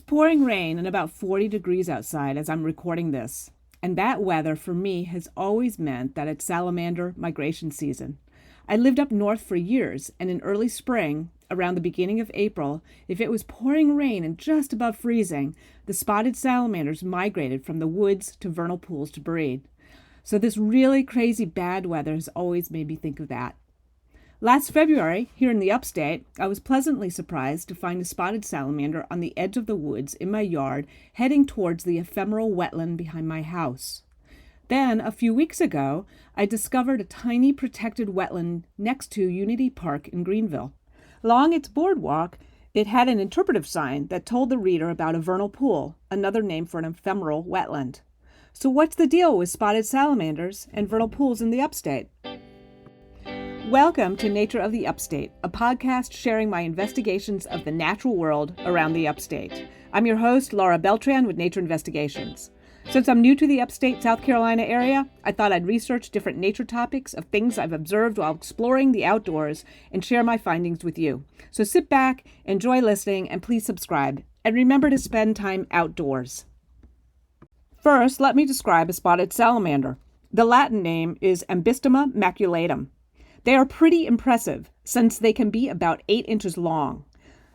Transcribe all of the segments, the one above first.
pouring rain and about 40 degrees outside as I'm recording this, and that weather for me has always meant that it's salamander migration season. I lived up north for years, and in early spring, around the beginning of April, if it was pouring rain and just above freezing, the spotted salamanders migrated from the woods to vernal pools to breed. So this really crazy bad weather has always made me think of that. Last February, here in the upstate, I was pleasantly surprised to find a spotted salamander on the edge of the woods in my yard, heading towards the ephemeral wetland behind my house. Then, a few weeks ago, I discovered a tiny protected wetland next to Unity Park in Greenville. Along its boardwalk, it had an interpretive sign that told the reader about a vernal pool, another name for an ephemeral wetland. So what's the deal with spotted salamanders and vernal pools in the upstate? Welcome to Nature of the Upstate, a podcast sharing my investigations of the natural world around the upstate. I'm your host, Laura Beltran with Nature Investigations. Since I'm new to the upstate South Carolina area, I thought I'd research different nature topics of things I've observed while exploring the outdoors and share my findings with you. So sit back, enjoy listening, and please subscribe. And remember to spend time outdoors. First, let me describe a spotted salamander. The Latin name is Ambystoma maculatum. They are pretty impressive since they can be about 8 inches long.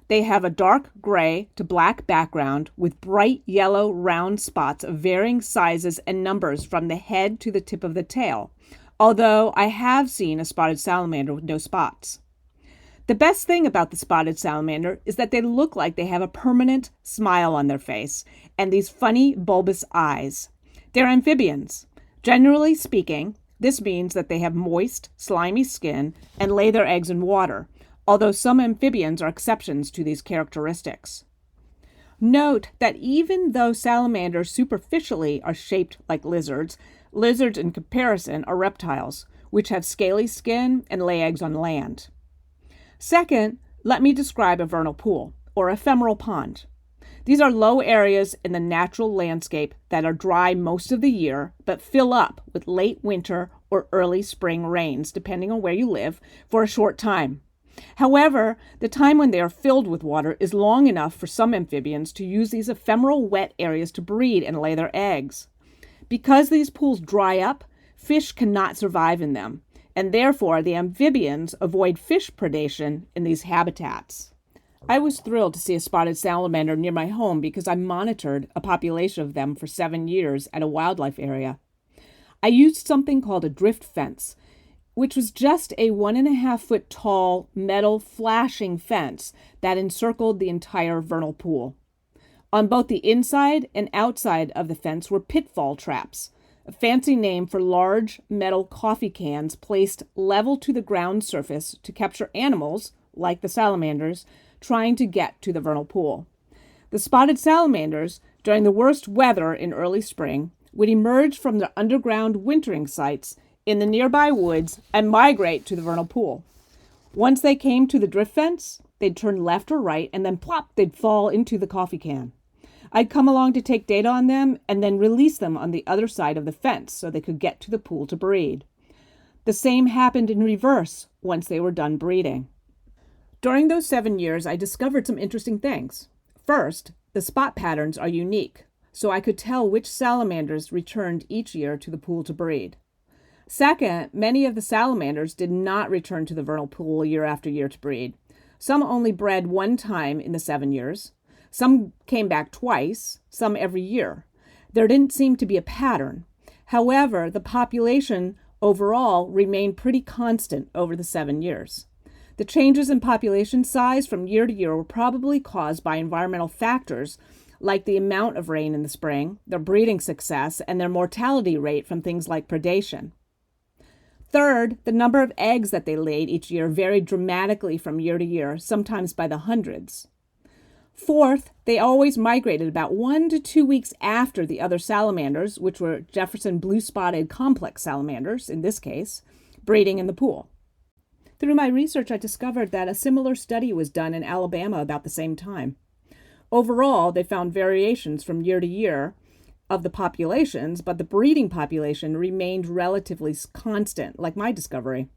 They have a dark gray to black background with bright yellow round spots of varying sizes and numbers from the head to the tip of the tail, although I have seen a spotted salamander with no spots. The best thing about the spotted salamander is that they look like they have a permanent smile on their face and these funny bulbous eyes. They're amphibians. Generally speaking, this means that they have moist, slimy skin and lay their eggs in water, although some amphibians are exceptions to these characteristics. Note that even though salamanders superficially are shaped like lizards, lizards in comparison are reptiles, which have scaly skin and lay eggs on land. Second, let me describe a vernal pool, or ephemeral pond. These are low areas in the natural landscape that are dry most of the year, but fill up with late winter or early spring rains, depending on where you live, for a short time. However, the time when they are filled with water is long enough for some amphibians to use these ephemeral wet areas to breed and lay their eggs. Because these pools dry up, fish cannot survive in them, and therefore the amphibians avoid fish predation in these habitats. I was thrilled to see a spotted salamander near my home because I monitored a population of them for 7 years at a wildlife area. I used something called a drift fence, which was just a 1.5 foot tall metal flashing fence that encircled the entire vernal pool. On both the inside and outside of the fence were pitfall traps, a fancy name for large metal coffee cans placed level to the ground surface to capture animals, like the salamanders, trying to get to the vernal pool. The spotted salamanders, during the worst weather in early spring, would emerge from their underground wintering sites in the nearby woods and migrate to the vernal pool. Once they came to the drift fence, they'd turn left or right, and then plop, they'd fall into the coffee can. I'd come along to take data on them and then release them on the other side of the fence so they could get to the pool to breed. The same happened in reverse once they were done breeding. During those 7 years, I discovered some interesting things. First, the spot patterns are unique, so I could tell which salamanders returned each year to the pool to breed. Second, many of the salamanders did not return to the vernal pool year after year to breed. Some only bred one time in the 7 years. Some came back twice, some every year. There didn't seem to be a pattern. However, the population overall remained pretty constant over the 7 years. The changes in population size from year to year were probably caused by environmental factors like the amount of rain in the spring, their breeding success, and their mortality rate from things like predation. Third, the number of eggs that they laid each year varied dramatically from year to year, sometimes by the hundreds. Fourth, they always migrated about 1 to 2 weeks after the other salamanders, which were Jefferson blue-spotted complex salamanders, in this case, breeding in the pool. Through my research, I discovered that a similar study was done in Alabama about the same time. Overall, they found variations from year to year of the populations, but the breeding population remained relatively constant, like my discovery.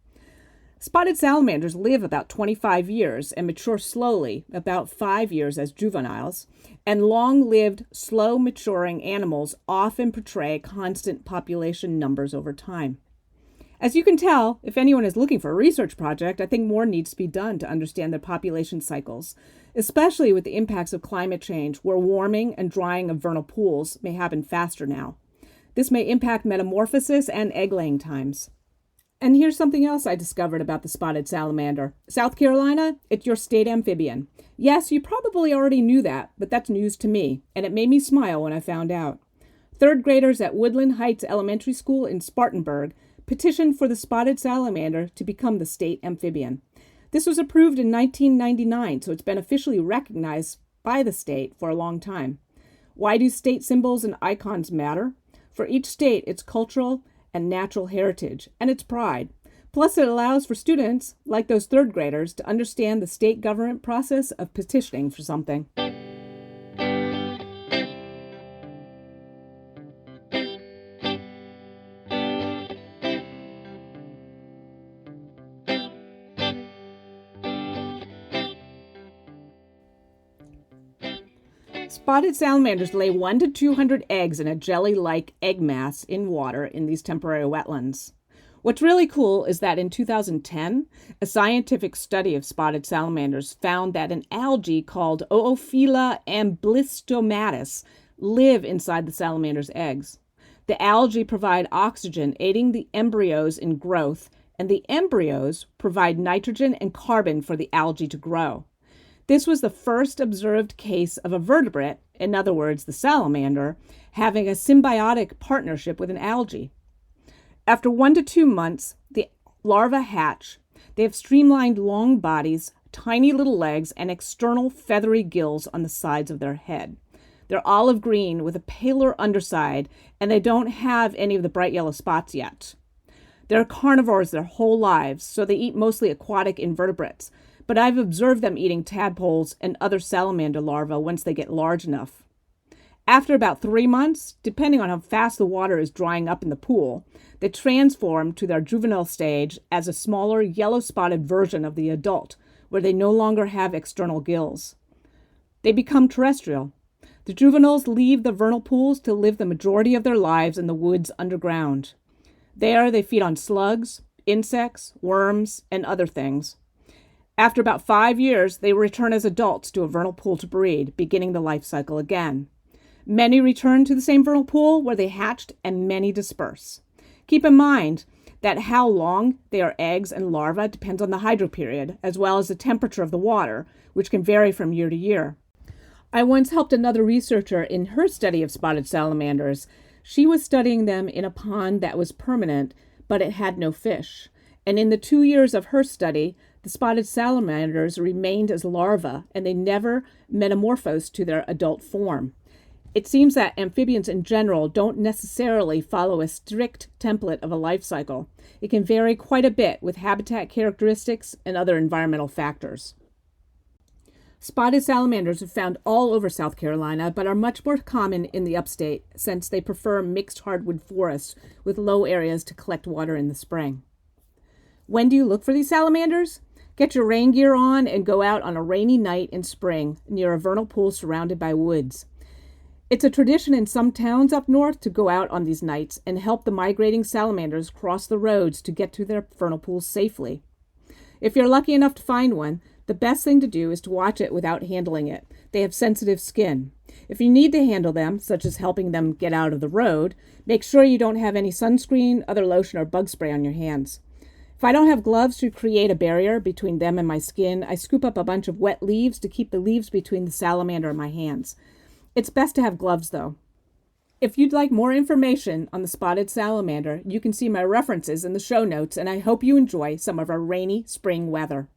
Spotted salamanders live about 25 years and mature slowly, about 5 years as juveniles, and long-lived, slow-maturing animals often portray constant population numbers over time. As you can tell, if anyone is looking for a research project, I think more needs to be done to understand their population cycles, especially with the impacts of climate change, where warming and drying of vernal pools may happen faster now. This may impact metamorphosis and egg-laying times. And here's something else I discovered about the spotted salamander. South Carolina, it's your state amphibian. Yes, you probably already knew that, but that's news to me, and it made me smile when I found out. Third graders at Woodland Heights Elementary School in Spartanburg petitioned for the spotted salamander to become the state amphibian. This was approved in 1999, so it's been officially recognized by the state for a long time. Why do state symbols and icons matter? For each state, its cultural and natural heritage, and its pride. Plus, it allows for students, like those third graders, to understand the state government process of petitioning for something. Spotted salamanders lay 1 to 200 eggs in a jelly-like egg mass in water in these temporary wetlands. What's really cool is that in 2010, a scientific study of spotted salamanders found that an algae called Oophila amblystomatis live inside the salamander's eggs. The algae provide oxygen, aiding the embryos in growth, and the embryos provide nitrogen and carbon for the algae to grow. This was the first observed case of a vertebrate, in other words, the salamander, having a symbiotic partnership with an algae. After 1 to 2 months, the larvae hatch. They have streamlined long bodies, tiny little legs, and external feathery gills on the sides of their head. They're olive green with a paler underside, and they don't have any of the bright yellow spots yet. They're carnivores their whole lives, so they eat mostly aquatic invertebrates, but I've observed them eating tadpoles and other salamander larvae once they get large enough. After about 3 months, depending on how fast the water is drying up in the pool, they transform to their juvenile stage as a smaller yellow-spotted version of the adult, where they no longer have external gills. They become terrestrial. The juveniles leave the vernal pools to live the majority of their lives in the woods underground. There, they feed on slugs, insects, worms, and other things. After about 5 years, they return as adults to a vernal pool to breed, beginning the life cycle again. Many return to the same vernal pool where they hatched, and many disperse. Keep in mind that how long they are eggs and larvae depends on the hydroperiod, as well as the temperature of the water, which can vary from year to year. I once helped another researcher in her study of spotted salamanders. She was studying them in a pond that was permanent, but it had no fish. And in the 2 years of her study, the spotted salamanders remained as larvae, and they never metamorphosed to their adult form. It seems that amphibians in general don't necessarily follow a strict template of a life cycle. It can vary quite a bit with habitat characteristics and other environmental factors. Spotted salamanders are found all over South Carolina, but are much more common in the upstate since they prefer mixed hardwood forests with low areas to collect water in the spring. When do you look for these salamanders? Get your rain gear on and go out on a rainy night in spring near a vernal pool surrounded by woods. It's a tradition in some towns up north to go out on these nights and help the migrating salamanders cross the roads to get to their vernal pools safely. If you're lucky enough to find one, the best thing to do is to watch it without handling it. They have sensitive skin. If you need to handle them, such as helping them get out of the road, make sure you don't have any sunscreen, other lotion, or bug spray on your hands. If I don't have gloves to create a barrier between them and my skin, I scoop up a bunch of wet leaves to keep the leaves between the salamander and my hands. It's best to have gloves, though. If you'd like more information on the spotted salamander, you can see my references in the show notes, and I hope you enjoy some of our rainy spring weather.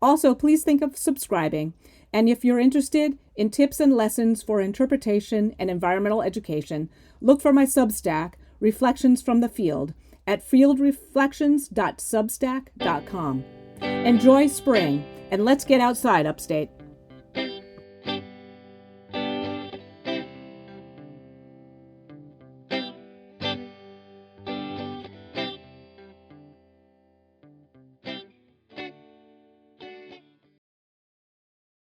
Also, please think of subscribing, and if you're interested in tips and lessons for interpretation and environmental education, look for my Substack, Reflections from the Field, at fieldreflections.substack.com. Enjoy spring, and let's get outside, Upstate.